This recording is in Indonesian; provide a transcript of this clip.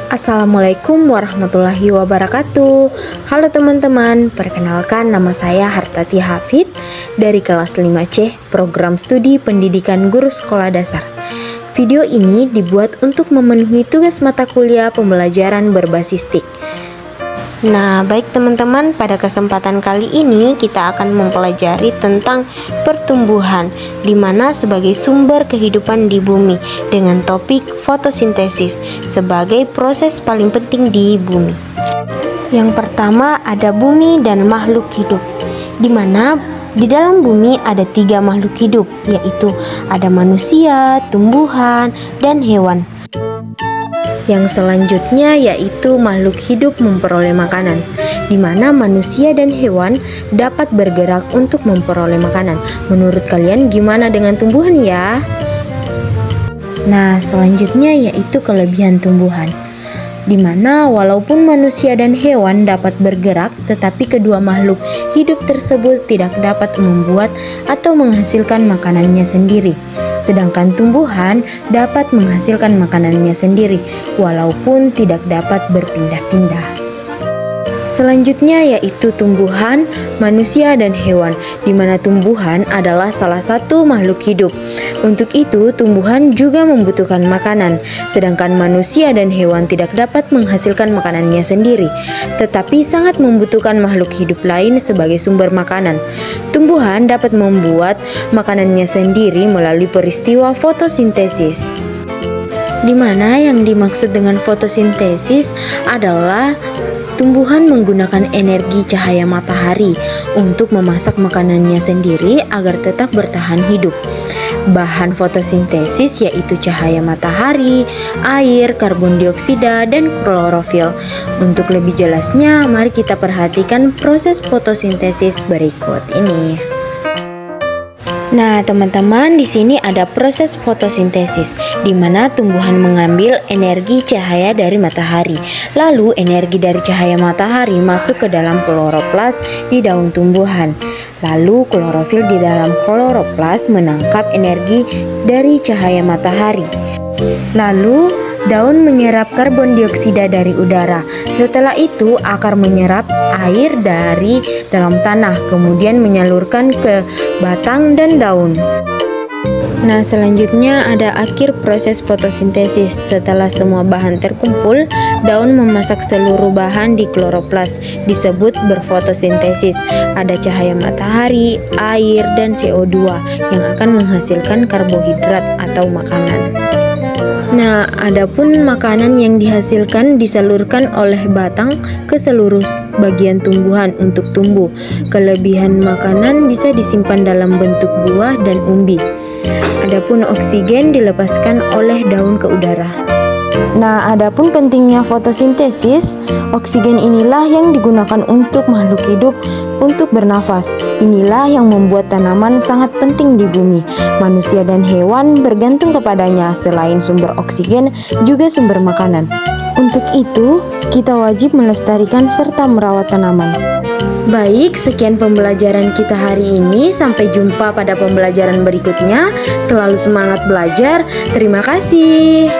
Assalamualaikum warahmatullahi wabarakatuh. Halo teman-teman, perkenalkan nama saya Hartati Hafid dari kelas 5C Program Studi Pendidikan Guru Sekolah Dasar. Video ini dibuat untuk memenuhi tugas mata kuliah pembelajaran berbasis TIK. Nah, baik teman-teman, pada kesempatan kali ini kita akan mempelajari tentang pertumbuhan, di mana sebagai sumber kehidupan di bumi, dengan topik fotosintesis sebagai proses paling penting di bumi. Yang pertama ada bumi dan makhluk hidup, di mana di dalam bumi ada 3 makhluk hidup, yaitu ada manusia, tumbuhan, dan hewan. Yang selanjutnya yaitu makhluk hidup memperoleh makanan, di mana manusia dan hewan dapat bergerak untuk memperoleh makanan. Menurut kalian gimana dengan tumbuhan ya? Nah, selanjutnya yaitu kelebihan tumbuhan, di mana walaupun manusia dan hewan dapat bergerak, tetapi kedua makhluk hidup tersebut tidak dapat membuat atau menghasilkan makanannya sendiri. Sedangkan tumbuhan dapat menghasilkan makanannya sendiri, walaupun tidak dapat berpindah-pindah. Selanjutnya yaitu tumbuhan, manusia, dan hewan, di mana tumbuhan adalah salah satu makhluk hidup. Untuk itu, tumbuhan juga membutuhkan makanan, sedangkan manusia dan hewan tidak dapat menghasilkan makanannya sendiri, tetapi sangat membutuhkan makhluk hidup lain sebagai sumber makanan. Tumbuhan dapat membuat makanannya sendiri melalui peristiwa fotosintesis, di mana yang dimaksud dengan fotosintesis adalah tumbuhan menggunakan energi cahaya matahari untuk memasak makanannya sendiri agar tetap bertahan hidup. Bahan fotosintesis yaitu cahaya matahari, air, karbon dioksida, dan klorofil. Untuk lebih jelasnya, mari kita perhatikan proses fotosintesis berikut ini. Nah, teman-teman, di sini ada proses fotosintesis, di mana tumbuhan mengambil energi cahaya dari matahari. Lalu, energi dari cahaya matahari masuk ke dalam kloroplas di daun tumbuhan. Lalu, klorofil di dalam kloroplas menangkap energi dari cahaya matahari. Lalu, daun menyerap karbon dioksida dari udara. Setelah itu, akar menyerap air dari dalam tanah, kemudian menyalurkan ke batang dan daun. Nah, selanjutnya ada akhir proses fotosintesis. Setelah semua bahan terkumpul, daun memasak seluruh bahan di kloroplas, disebut berfotosintesis. Ada cahaya matahari, air, dan CO2 yang akan menghasilkan karbohidrat atau makanan. Nah, adapun makanan yang dihasilkan disalurkan oleh batang ke seluruh bagian tumbuhan untuk tumbuh. Kelebihan makanan bisa disimpan dalam bentuk buah dan umbi. Adapun oksigen dilepaskan oleh daun ke udara. Nah, adapun pentingnya fotosintesis, oksigen inilah yang digunakan untuk makhluk hidup untuk bernafas. Inilah yang membuat tanaman sangat penting di bumi. Manusia dan hewan bergantung kepadanya. Selain sumber oksigen, juga sumber makanan. Untuk itu, kita wajib melestarikan serta merawat tanaman. Baik, sekian pembelajaran kita hari ini. Sampai jumpa pada pembelajaran berikutnya. Selalu semangat belajar. Terima kasih.